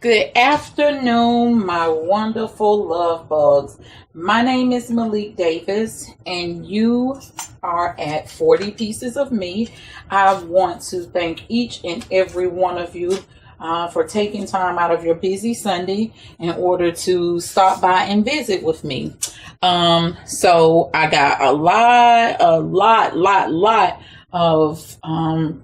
Good afternoon, my wonderful love bugs. My name is Maylikdavis, and you are at 40 Pieces of Me. I want to thank each and every one of you for taking time out of your busy Sunday in order to stop by and visit with me. So I got a lot of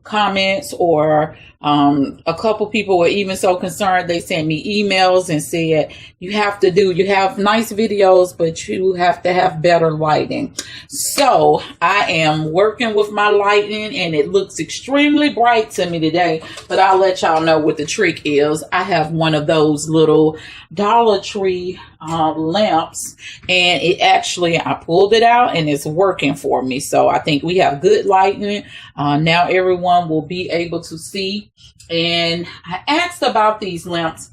comments, or a couple people were even so concerned they sent me emails and said you have nice videos, but you have to have better lighting. So I am working with my lighting, and it looks extremely bright to me today, but I'll let y'all know what the trick is. I have one of those little Dollar Tree lamps, and I pulled it out and it's working for me. So I think we have good lighting. Now everyone will be able to see. And I asked about these lamps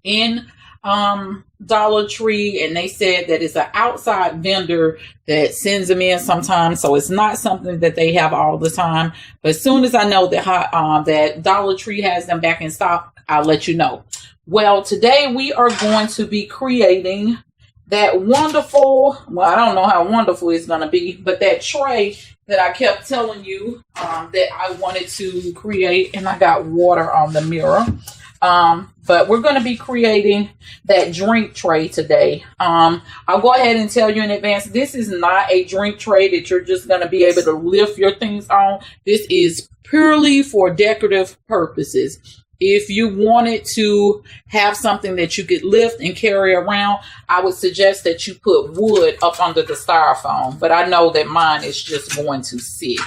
in Dollar Tree, and they said that it's an outside vendor that sends them in sometimes, so it's not something that they have all the time. But as soon as I know that Dollar Tree has them back in stock, I'll let you know. Well, today we are going to be creating that wonderful, well, I don't know how wonderful it's going to be, but that tray that I kept telling you that I wanted to create, and I got water on the mirror. But we're going to be creating that drink tray today. I'll go ahead and tell you in advance, this is not a drink tray that you're just going to be able to lift your things on. This is purely for decorative purposes. If you wanted to have something that you could lift and carry around, I would suggest that you put wood up under the styrofoam. But I know that mine is just going to sit.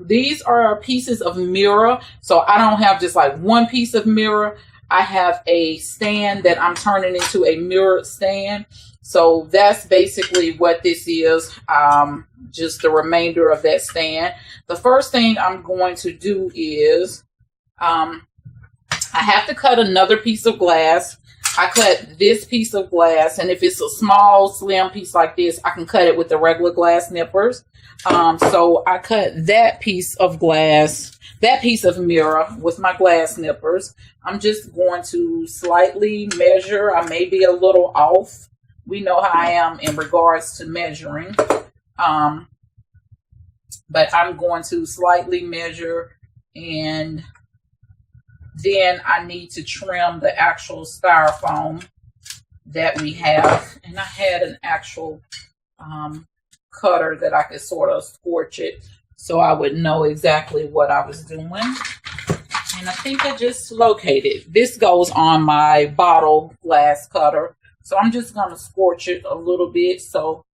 These are pieces of mirror. So I don't have just like one piece of mirror. I have a stand that I'm turning into a mirror stand. So that's basically what this is. Just the remainder of that stand. The first thing I'm going to do is I have to cut another piece of glass. I cut this piece of glass, and if it's a small, slim piece like this, I can cut it with the regular glass nippers. So I cut that piece of glass, that piece of mirror with my glass nippers. I'm just going to slightly measure. I may be a little off. We know how I am in regards to measuring. But I'm going to slightly measure, and then I need to trim the actual styrofoam that we have. And I had an actual cutter that I could sort of scorch it so I would know exactly what I was doing. And I think I just located. This goes on my bottle glass cutter. So I'm just going to scorch it a little bit so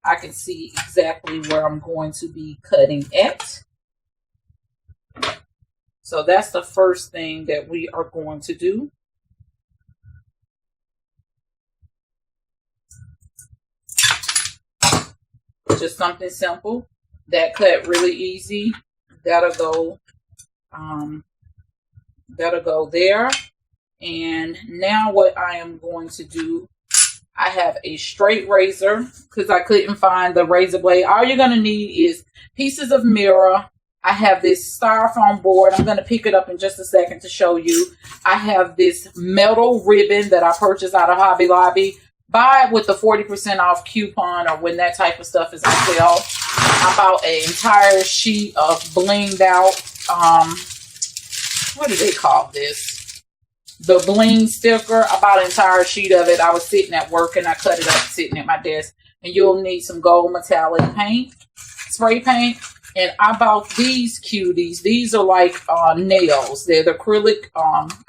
I can see exactly where I'm going to be cutting at. So that's the first thing that we are going to do. Just something simple. That cut really easy. That'll go there. And now what I am going to do, I have a straight razor because I couldn't find the razor blade. All you're going to need is pieces of mirror. I have this styrofoam board. I'm going to pick it up in just a second to show you. I have this metal ribbon that I purchased out of Hobby Lobby. Buy it with the 40% off coupon or when that type of stuff is on sale. I bought an entire sheet of blinged out, what do they call this? The bling sticker. I bought an entire sheet of it. I was sitting at work and I cut it up sitting at my desk. And you'll need some gold metallic paint, spray paint. And I bought these cuties. These are like nails. They're the acrylic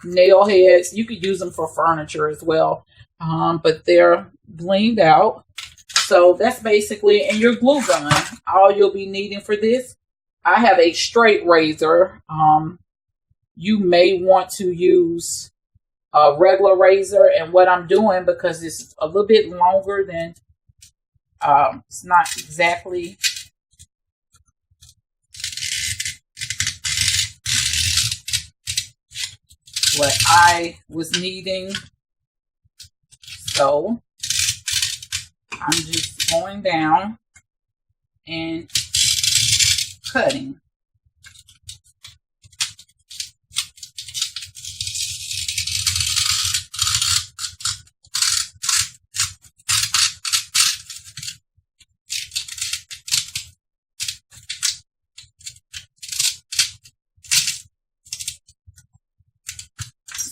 nail heads. You could use them for furniture as well. But they're blinged out. So that's basically, and your glue gun. All you'll be needing for this. I have a straight razor. You may want to use a regular razor. And what I'm doing, because it's a little bit longer than, it's not exactly what I was needing. So I'm just going down and cutting.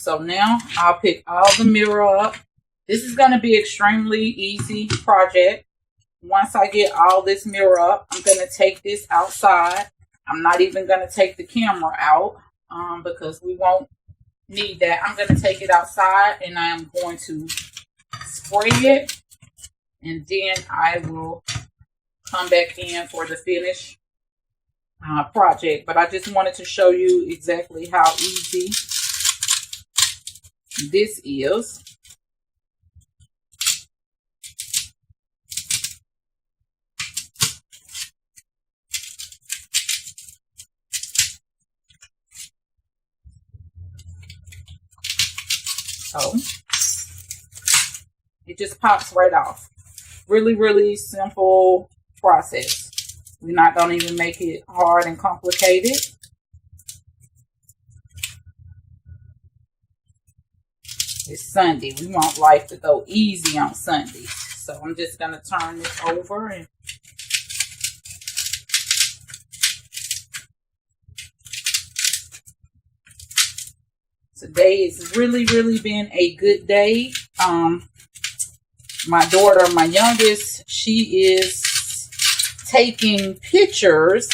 So now I'll pick all the mirror up. This is going to be extremely easy project. Once I get all this mirror up, I'm going to take this outside. I'm not even going to take the camera out because we won't need that. I'm going to take it outside and I'm going to spray it. And then I will come back in for the finish project. But I just wanted to show you exactly how easy this is. So it just pops right off. Really, really simple process. We're not going to even make it hard and complicated. It's Sunday. We want life to go easy on Sundays. So I'm just going to turn this over and today has really, really been a good day. My daughter, my youngest, she is taking pictures.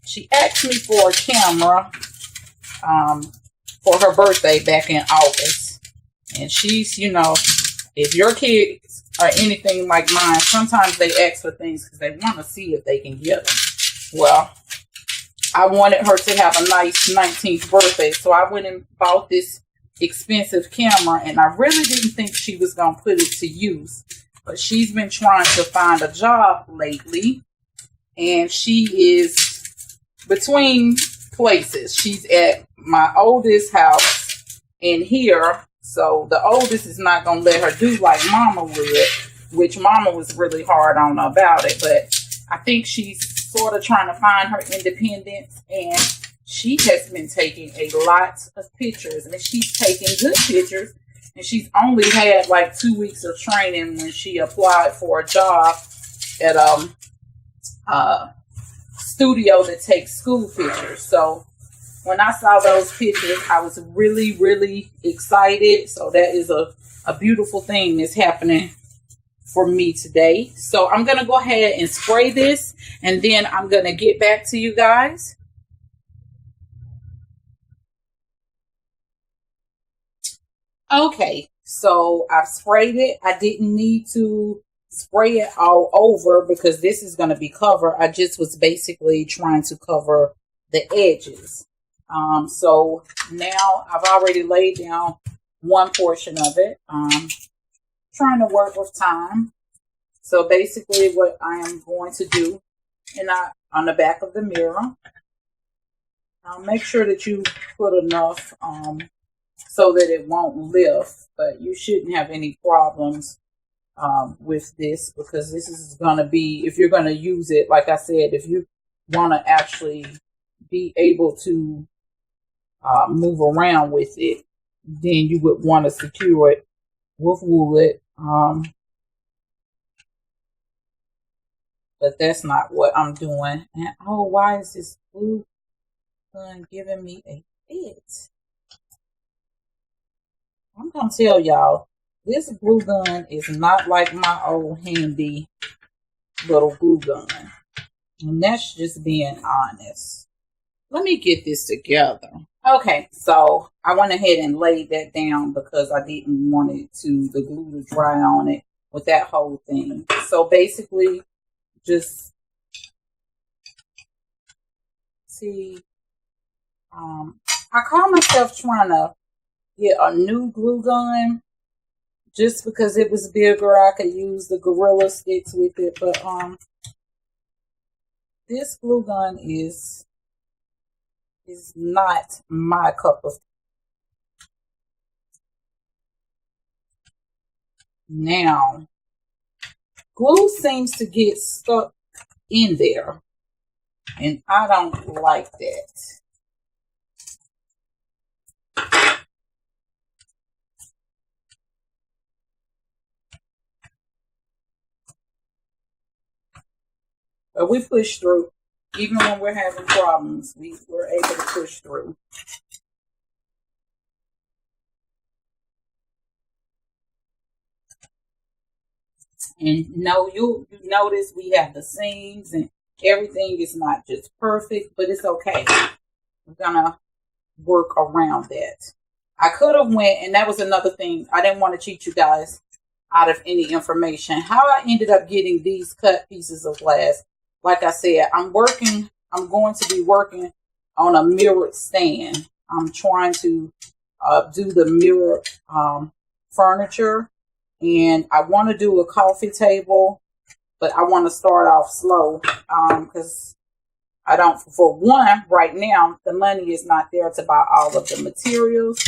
She asked me for a camera for her birthday back in August. And she's, you know, if your kids are anything like mine, sometimes they ask for things because they want to see if they can get them. Well, I wanted her to have a nice 19th birthday, so I went and bought this expensive camera, and I really didn't think she was going to put it to use. But she's been trying to find a job lately, and she is between places. She's at my oldest house in here, so the oldest is not going to let her do like Mama would, which Mama was really hard on about it, but I think she's sort of trying to find her independence, and she has been taking a lot of pictures, and she's taking good pictures, and she's only had like 2 weeks of training when she applied for a job at a studio that takes school pictures. So when I saw those pictures, I was really, really excited. So that is a beautiful thing that's happening for me today. So I'm going to go ahead and spray this, and then I'm going to get back to you guys. Okay, so I've sprayed it. I didn't need to spray it all over because this is going to be covered. I just was basically trying to cover the edges. So now I've already laid down one portion of it. Trying to work with time. So basically what I am going to do, and on the back of the mirror, make sure that you put enough so that it won't lift, but you shouldn't have any problems with this, because this is going to be, if you're going to use it, like I said, if you want to actually be able to move around with it, then you would want to secure it with wood. But that's not what I'm doing. And oh, why is this glue gun giving me a fit? I'm gonna tell y'all, this glue gun is not like my old handy little glue gun. And that's just being honest. Let me get this together. Okay, so I went ahead and laid that down because I didn't want the glue to dry on it with that whole thing. So basically, just see, I call myself trying to get a new glue gun just because it was bigger. I could use the Gorilla sticks with it, but this glue gun is not my cup of tea. Now, glue seems to get stuck in there, and I don't like that. But we push through. Even when we're having problems, we're able to push through. And no, you notice we have the seams and everything is not just perfect, but it's okay. We're gonna work around that. I could have went, and that was another thing. I didn't want to cheat you guys out of any information. How I ended up getting these cut pieces of glass, like I said, I'm going to be working on a mirrored stand. I'm trying to do the mirror furniture, and I want to do a coffee table, but I want to start off slow because I don't, for one, right now, the money is not there to buy all of the materials.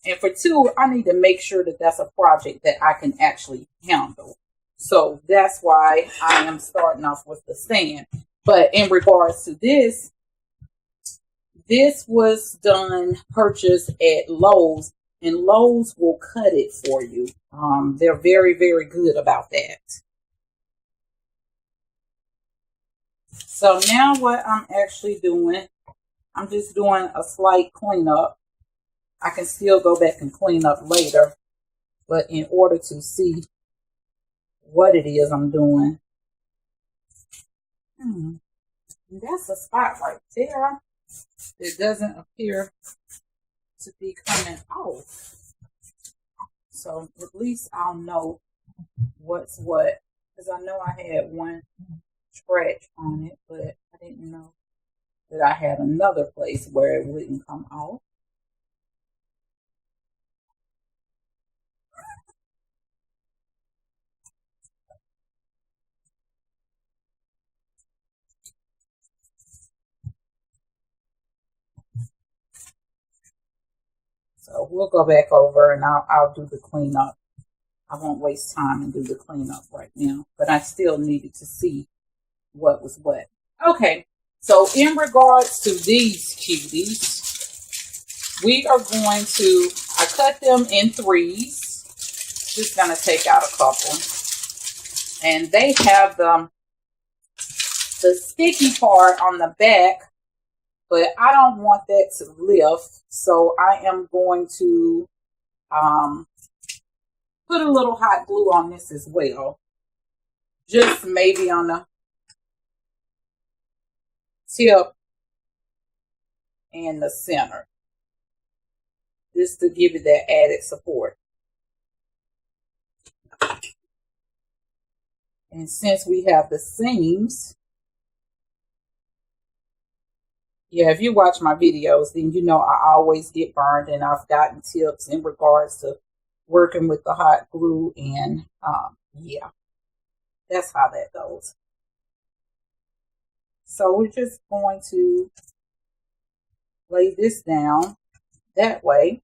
And for two, I need to make sure that that's a project that I can actually handle. So that's why I am starting off with the stand. But in regards to this was purchased at Lowe's, and Lowe's will cut it for you. They're very, very good about that. So now what I'm actually doing, I'm just doing a slight cleanup. I can still go back and clean up later, but in order to see what it is I'm doing, that's a spot right there that doesn't appear to be coming off. So at least I'll know what's what, because I know I had one scratch on it, but I didn't know that I had another place where it wouldn't come off. So we'll go back over and I'll do the cleanup. I won't waste time and do the cleanup right now, but I still needed to see what was what. Okay, so in regards to these cuties, we are going to, I cut them in threes. Just going to take out a couple. And they have the sticky part on the back, but I don't want that to lift. So I am going to put a little hot glue on this as well. Just maybe on the tip and the center. Just to give it that added support. And since we have the seams, yeah, if you watch my videos, then you know I always get burned, and I've gotten tips in regards to working with the hot glue, and yeah, that's how that goes. So we're just going to lay this down that way.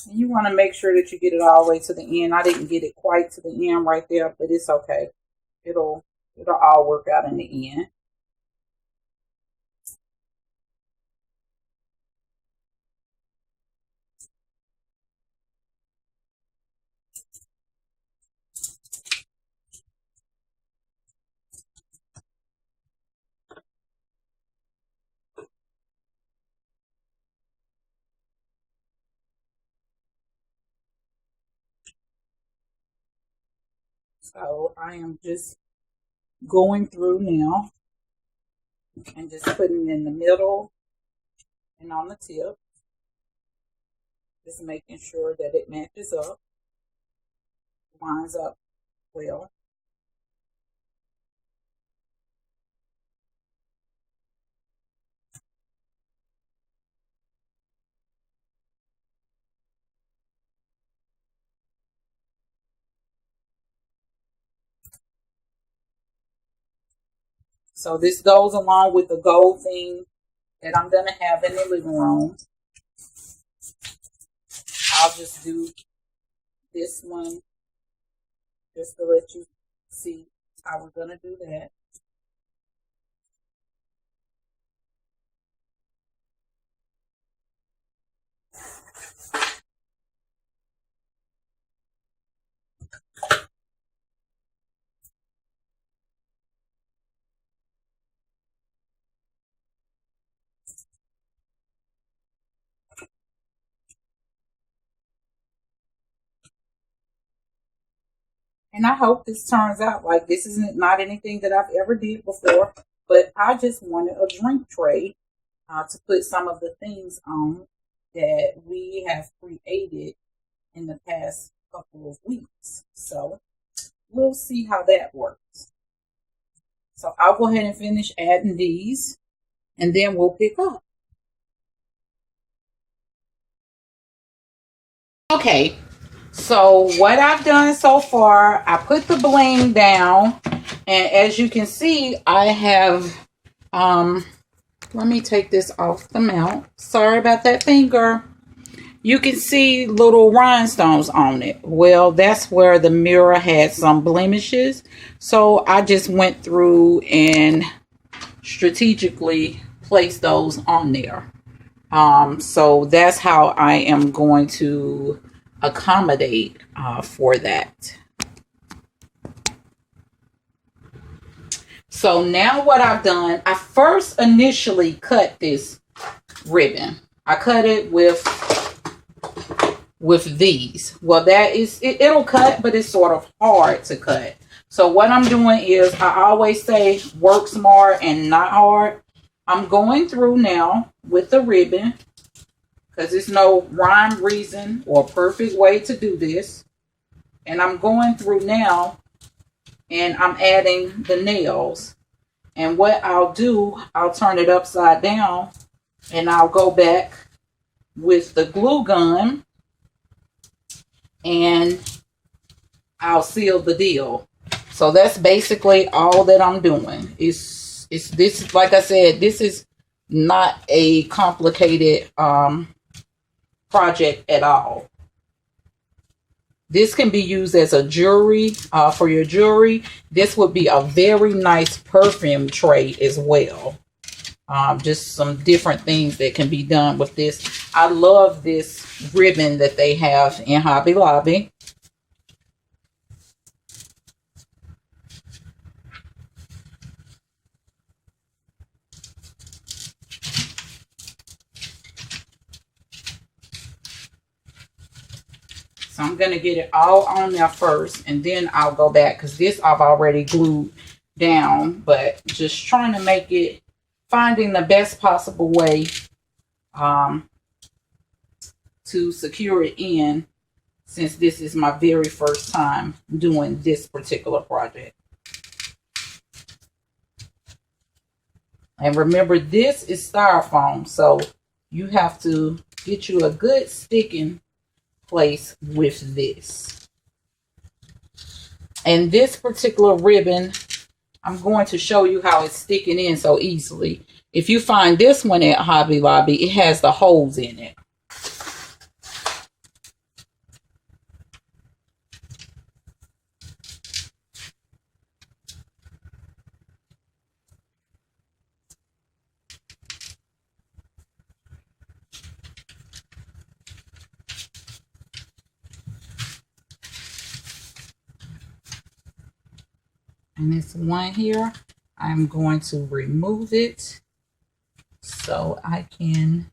And you want to make sure that you get it all the way to the end. I didn't get it quite to the end right there, but it's okay. It'll all work out in the end. So I am just going through now and just putting it in the middle and on the tip. Just making sure that it matches up, lines up well. So this goes along with the gold theme that I'm going to have in the living room. I'll just do this one just to let you see how we're going to do that. And I hope this turns out like this isn't not anything that I've ever did before, but I just wanted a drink tray to put some of the things on that we have created in the past couple of weeks. So we'll see how that works. So I'll go ahead and finish adding these and then we'll pick up. Okay, so what I've done so far, I put the bling down, and as you can see, I have, let me take this off the mount. Sorry about that finger. You can see little rhinestones on it. Well, that's where the mirror had some blemishes. So I just went through and strategically placed those on there. So that's how I am going to accommodate for that. So now what I've done, I first initially cut this ribbon. I cut it with these. Well, that is, it'll cut, but it's sort of hard to cut. So what I'm doing is, I always say work smart and not hard. I'm going through now with the ribbon, because there's no rhyme, reason, or perfect way to do this. And I'm going through now, and I'm adding the nails. And what I'll do, I'll turn it upside down, and I'll go back with the glue gun, and I'll seal the deal. So that's basically all that I'm doing. It's this, like I said, this is not a complicated project at all. This can be used as a jewelry, for your jewelry. This would be a very nice perfume tray as well. Just some different things that can be done with this. I love this ribbon that they have in Hobby Lobby. So I'm going to get it all on there first, and then I'll go back, because this I've already glued down, but just trying to make it, finding the best possible way to secure it in, since this is my very first time doing this particular project. And remember, this is styrofoam, so you have to get you a good sticking place with this. And this particular ribbon, I'm going to show you how it's sticking in so easily. If you find this one at Hobby Lobby, it has the holes in it. And this one here, I'm going to remove it so I can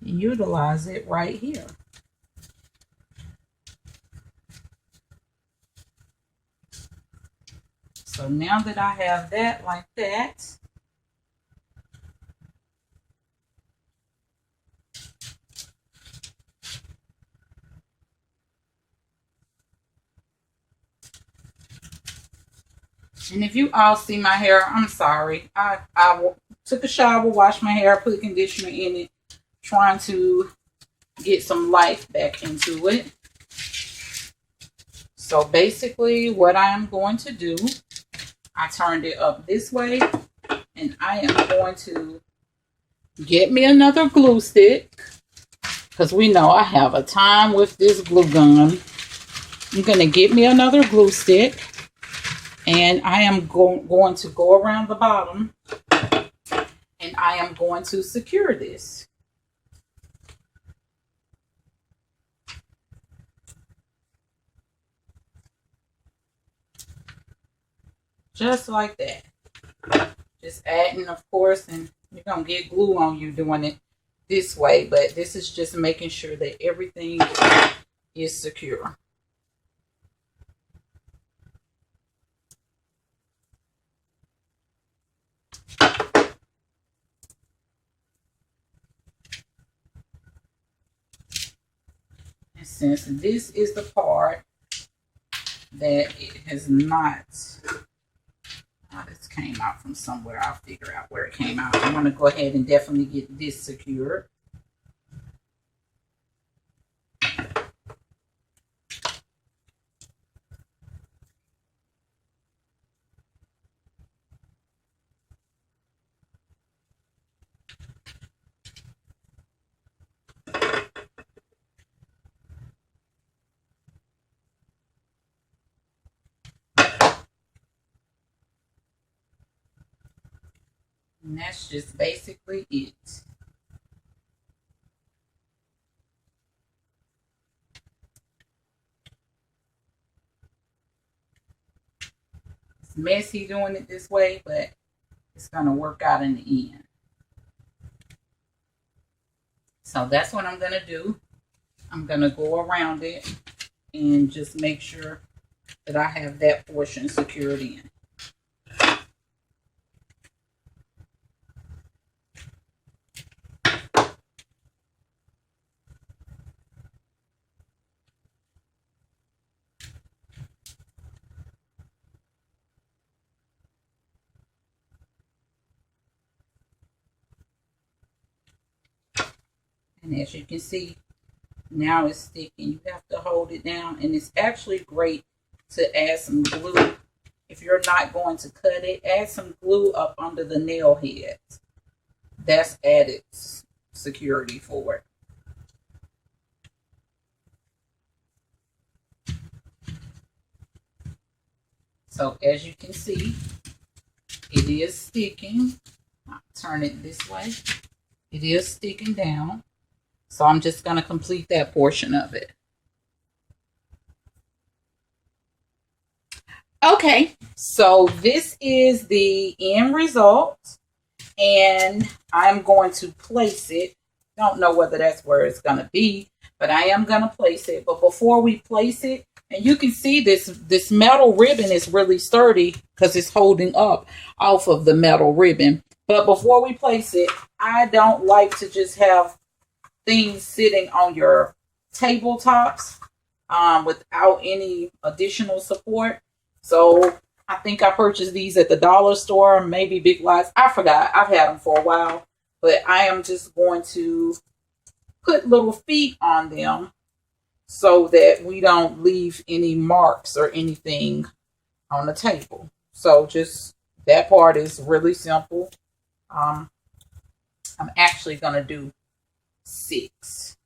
utilize it right here. So now that I have that like that, and if you all see my hair, I'm sorry. I took a shower, washed my hair, put conditioner in it, trying to get some life back into it. So basically what I am going to do, I turned it up this way, and I am going to get me another glue stick, because we know I have a time with this glue gun. I'm going to get me another glue stick, and I am going to go around the bottom, and I am going to secure this. Just like that. Just adding, of course, and you're going to get glue on you doing it this way, but this is just making sure that everything is secure. since this is the part that it has not, this came out from somewhere, I'll figure out where it came out. I'm going to go ahead and definitely get this secured. And that's just basically it. It's messy doing it this way, but it's going to work out in the end. So that's what I'm going to do. I'm going to go around it and just make sure that I have that portion secured in. And as you can see, now it's sticking. You have to hold it down. And it's actually great to add some glue. If you're not going to cut it, add some glue up under the nail heads. That's added security for it. So as you can see, it is sticking. I'll turn it this way. It is sticking down. So I'm just going to complete that portion of it. Okay, so this is the end result. And I'm going to place it. Don't know whether that's where it's going to be, but I am going to place it. But before we place it, and you can see this metal ribbon is really sturdy because it's holding up off of the metal ribbon. But before we place it, I don't like to just have things sitting on your tabletops without any additional support. So I think I purchased these at the dollar store, maybe Big Lots. I forgot. I've had them for a while. But I am just going to put little feet on them so that we don't leave any marks or anything on the table. So just that part is really simple. I'm actually going to do 6.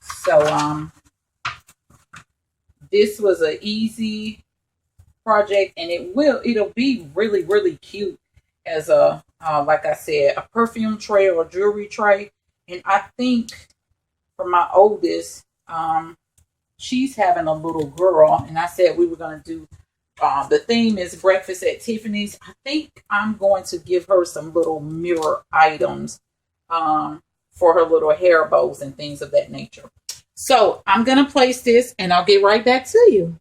So this was an easy project, and it'll be really, really cute as a like I said, a perfume tray or a jewelry tray. And I think for my oldest, she's having a little girl, and I said we were going to do the theme is breakfast at Tiffany's. I think I'm going to give her some little mirror items for her little hair bows and things of that nature. So I'm going to place this and I'll get right back to you.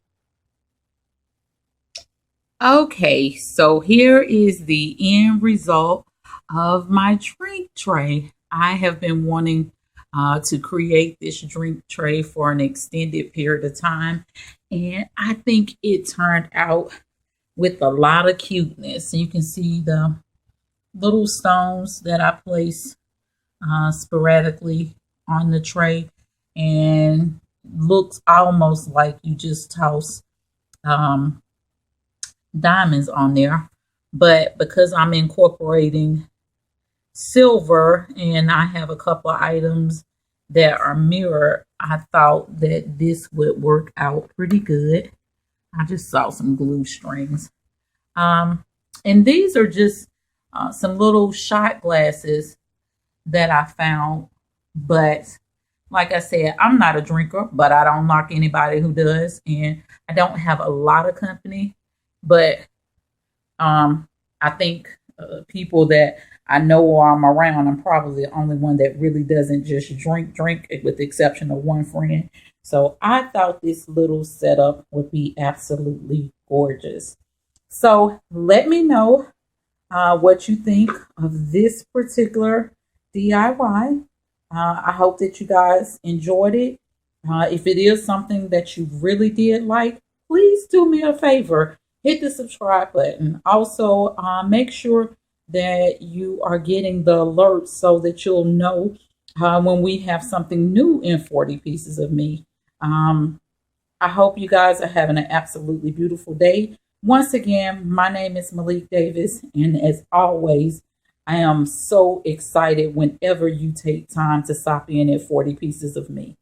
Okay, so here is the end result of my drink tray. I have been wanting to create this drink tray for an extended period of time, and I think it turned out with a lot of cuteness. You can see the little stones that I place sporadically on the tray, and looks almost like you just toss diamonds on there. But because I'm incorporating silver and I have a couple of items that are mirror, I thought that this would work out pretty good. I just saw some glue strings. And these are just some little shot glasses that I found. But like I said, I'm not a drinker, but I don't knock anybody who does. And I don't have a lot of company. But I think people that I know or I'm around, I'm probably the only one that really doesn't just drink, with the exception of one friend. So I thought this little setup would be absolutely gorgeous. So let me know what you think of this particular DIY. I hope that you guys enjoyed it. If it is something that you really did like, please do me a favor. Hit the subscribe button. Also, make sure that you are getting the alerts so that you'll know when we have something new in 40 Pieces of Me. I hope you guys are having an absolutely beautiful day. Once again, my name is Maylik Davis, and as always, I am so excited whenever you take time to stop in at 40 Pieces of Me.